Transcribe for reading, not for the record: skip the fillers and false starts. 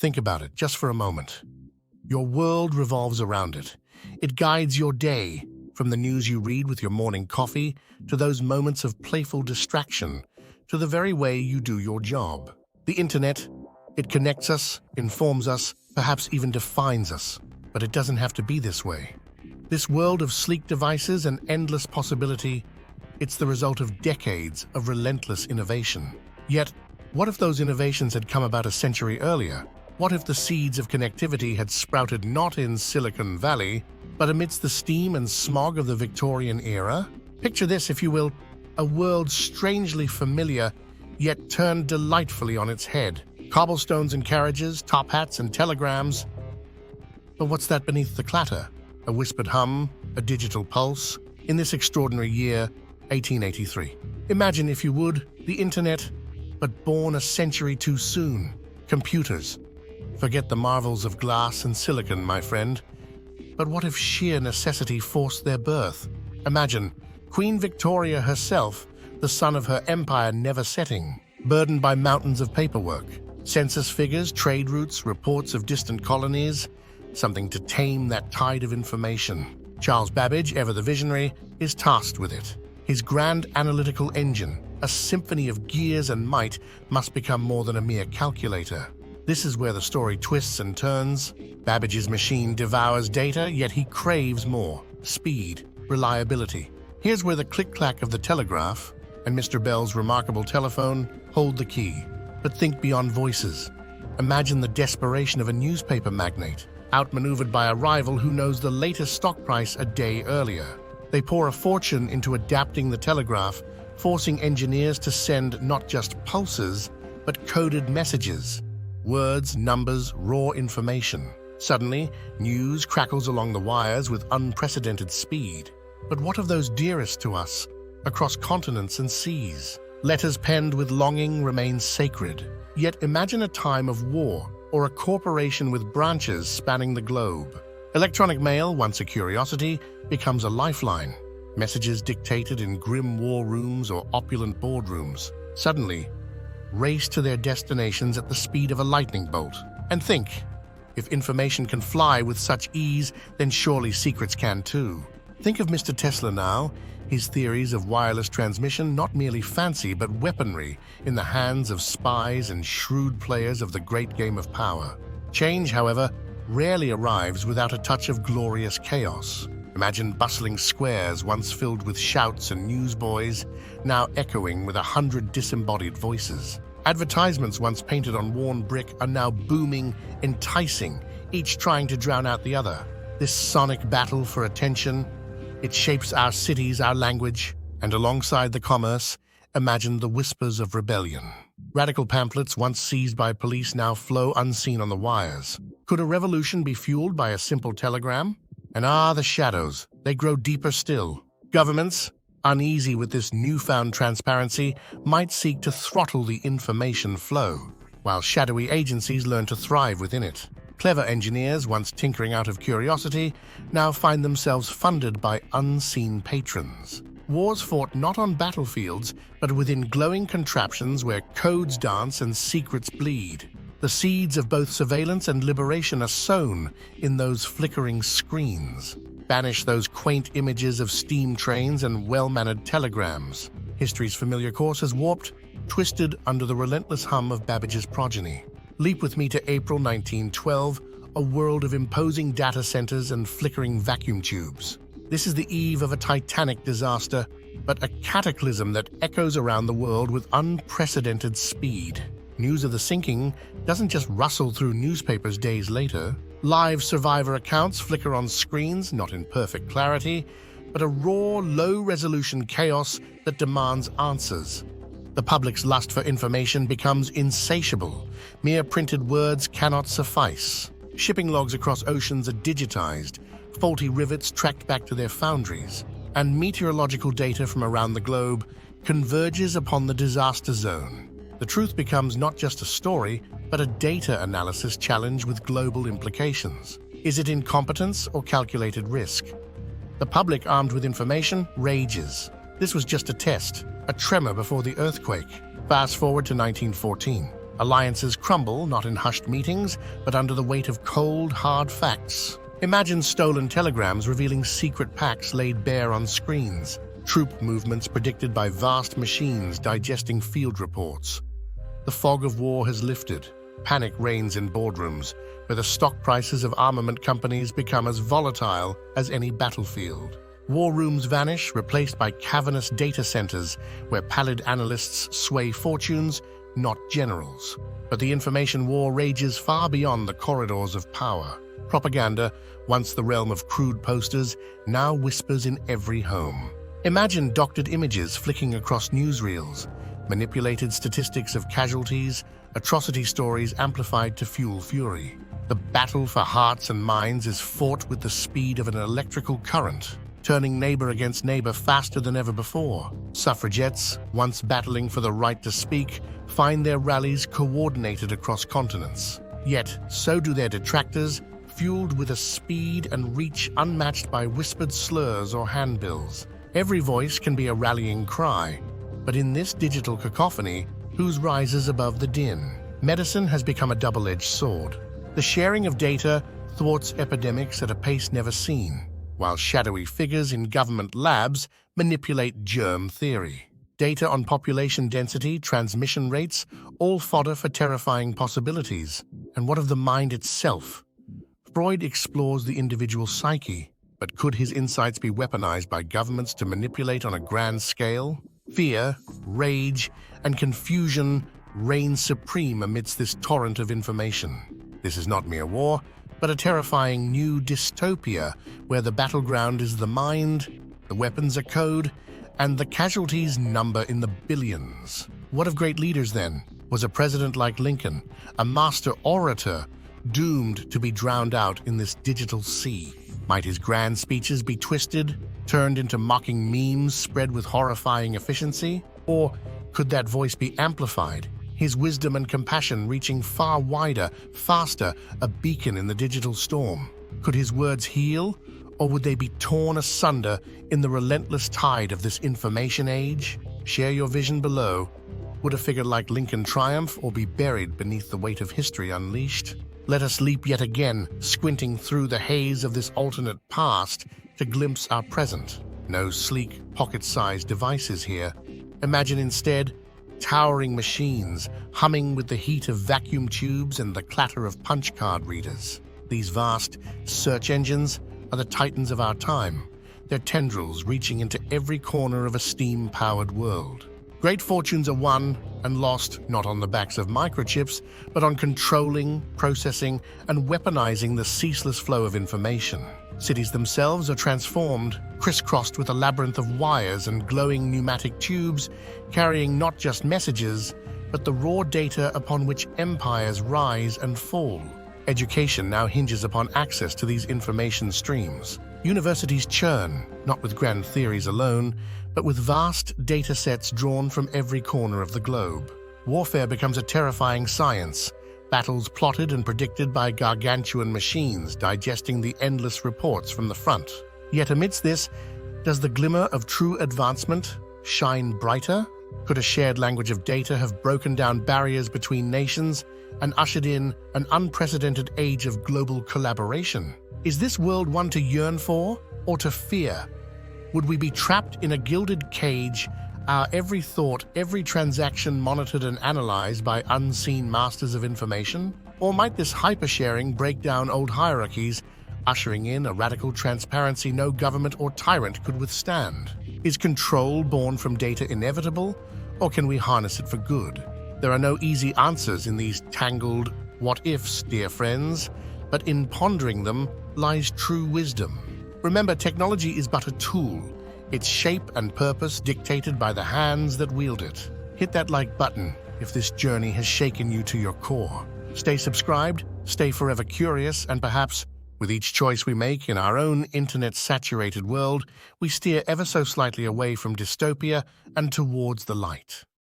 Think about it just for a moment. Your world revolves around it. It guides your day, from the news you read with your morning coffee to those moments of playful distraction, to the very way you do your job. The internet, it connects us, informs us, perhaps even defines us. But it doesn't have to be this way. This world of sleek devices and endless possibility, it's the result of decades of relentless innovation. Yet, what if those innovations had come about a century earlier? What if the seeds of connectivity had sprouted not in Silicon Valley, but amidst the steam and smog of the Victorian era? Picture this, if you will, a world strangely familiar, yet turned delightfully on its head. Cobblestones and carriages, top hats and telegrams. But what's that beneath the clatter? A whispered hum, a digital pulse, in this extraordinary year, 1883. Imagine, if you would, the internet, but born a century too soon. Computers. Forget the marvels of glass and silicon, my friend. But what if sheer necessity forced their birth? Imagine Queen Victoria herself, the sun of her empire never setting, burdened by mountains of paperwork, census figures, trade routes, reports of distant colonies, something to tame that tide of information. Charles Babbage, ever the visionary, is tasked with it. His grand analytical engine, a symphony of gears and might, must become more than a mere calculator. This is where the story twists and turns. Babbage's machine devours data, yet he craves more: speed, reliability. Here's where the click-clack of the telegraph and Mr. Bell's remarkable telephone hold the key. But think beyond voices. Imagine the desperation of a newspaper magnate, outmaneuvered by a rival who knows the latest stock price a day earlier. They pour a fortune into adapting the telegraph, forcing engineers to send not just pulses, but coded messages. Words, numbers, raw information. Suddenly, news crackles along the wires with unprecedented speed. But what of those dearest to us, across continents and seas? Letters penned with longing remain sacred. Yet imagine a time of war, or a corporation with branches spanning the globe. Electronic mail, once a curiosity, becomes a lifeline. Messages dictated in grim war rooms or opulent boardrooms suddenly race to their destinations at the speed of a lightning bolt. And think, if information can fly with such ease, then surely secrets can too. Think of Mr. Tesla now, his theories of wireless transmission not merely fancy but weaponry in the hands of spies and shrewd players of the great game of power. Change, however, rarely arrives without a touch of glorious chaos. Imagine bustling squares once filled with shouts and newsboys, now echoing with 100 disembodied voices. Advertisements once painted on worn brick are now booming, enticing, each trying to drown out the other. This sonic battle for attention, it shapes our cities, our language, and alongside the commerce, imagine the whispers of rebellion. Radical pamphlets once seized by police now flow unseen on the wires. Could a revolution be fueled by a simple telegram? And the shadows, they grow deeper still. Governments, uneasy with this newfound transparency, might seek to throttle the information flow, while shadowy agencies learn to thrive within it. Clever engineers, once tinkering out of curiosity, now find themselves funded by unseen patrons. Wars fought not on battlefields, but within glowing contraptions where codes dance and secrets bleed. The seeds of both surveillance and liberation are sown in those flickering screens. Banish those quaint images of steam trains and well-mannered telegrams. History's familiar course is warped, twisted under the relentless hum of Babbage's progeny. Leap with me to April 1912, a world of imposing data centers and flickering vacuum tubes. This is the eve of a titanic disaster, but a cataclysm that echoes around the world with unprecedented speed. News of the sinking doesn't just rustle through newspapers days later. Live survivor accounts flicker on screens, not in perfect clarity, but a raw, low-resolution chaos that demands answers. The public's lust for information becomes insatiable. Mere printed words cannot suffice. Shipping logs across oceans are digitized, faulty rivets tracked back to their foundries, and meteorological data from around the globe converges upon the disaster zone. The truth becomes not just a story, but a data analysis challenge with global implications. Is it incompetence or calculated risk? The public, armed with information, rages. This was just a test, a tremor before the earthquake. Fast forward to 1914. Alliances crumble, not in hushed meetings, but under the weight of cold, hard facts. Imagine stolen telegrams revealing secret pacts laid bare on screens, troop movements predicted by vast machines digesting field reports. The fog of war has lifted. Panic reigns in boardrooms, where the stock prices of armament companies become as volatile as any battlefield. War rooms vanish, replaced by cavernous data centers where pallid analysts sway fortunes, not generals. But the information war rages far beyond the corridors of power. Propaganda, once the realm of crude posters, now whispers in every home. Imagine doctored images flicking across newsreels, manipulated statistics of casualties, atrocity stories amplified to fuel fury. The battle for hearts and minds is fought with the speed of an electrical current, turning neighbor against neighbor faster than ever before. Suffragettes, once battling for the right to speak, find their rallies coordinated across continents. Yet, so do their detractors, fueled with a speed and reach unmatched by whispered slurs or handbills. Every voice can be a rallying cry, but in this digital cacophony, whose rises above the din? Medicine has become a double-edged sword. The sharing of data thwarts epidemics at a pace never seen, while shadowy figures in government labs manipulate germ theory. Data on population density, transmission rates, all fodder for terrifying possibilities. And what of the mind itself? Freud explores the individual psyche, but could his insights be weaponized by governments to manipulate on a grand scale? Fear, rage, and confusion reign supreme amidst this torrent of information. This is not mere war, but a terrifying new dystopia where the battleground is the mind, the weapons are code, and the casualties number in the billions. What of great leaders then? Was a president like Lincoln, a master orator, doomed to be drowned out in this digital sea? Might his grand speeches be twisted, turned into mocking memes spread with horrifying efficiency? Or could that voice be amplified, his wisdom and compassion reaching far wider, faster, a beacon in the digital storm? Could his words heal, or would they be torn asunder in the relentless tide of this information age? Share your vision below. Would a figure like Lincoln triumph or be buried beneath the weight of history unleashed? Let us leap yet again, squinting through the haze of this alternate past to glimpse our present. No sleek, pocket-sized devices here. Imagine instead towering machines humming with the heat of vacuum tubes and the clatter of punch card readers. These vast search engines are the titans of our time, their tendrils reaching into every corner of a steam-powered world. Great fortunes are won and lost not on the backs of microchips, but on controlling, processing, and weaponizing the ceaseless flow of information. Cities themselves are transformed, crisscrossed with a labyrinth of wires and glowing pneumatic tubes, carrying not just messages, but the raw data upon which empires rise and fall. Education now hinges upon access to these information streams. Universities churn, not with grand theories alone, but with vast data sets drawn from every corner of the globe. Warfare becomes a terrifying science, battles plotted and predicted by gargantuan machines digesting the endless reports from the front. Yet amidst this, does the glimmer of true advancement shine brighter? Could a shared language of data have broken down barriers between nations and ushered in an unprecedented age of global collaboration? Is this world one to yearn for or to fear? Would we be trapped in a gilded cage, our every thought, every transaction monitored and analyzed by unseen masters of information? Or might this hyper-sharing break down old hierarchies, ushering in a radical transparency no government or tyrant could withstand? Is control born from data inevitable, or can we harness it for good? There are no easy answers in these tangled what-ifs, dear friends, but in pondering them lies true wisdom. Remember, technology is but a tool, its shape and purpose dictated by the hands that wield it. Hit that like button if this journey has shaken you to your core. Stay subscribed, stay forever curious, and perhaps, with each choice we make in our own internet-saturated world, we steer ever so slightly away from dystopia and towards the light.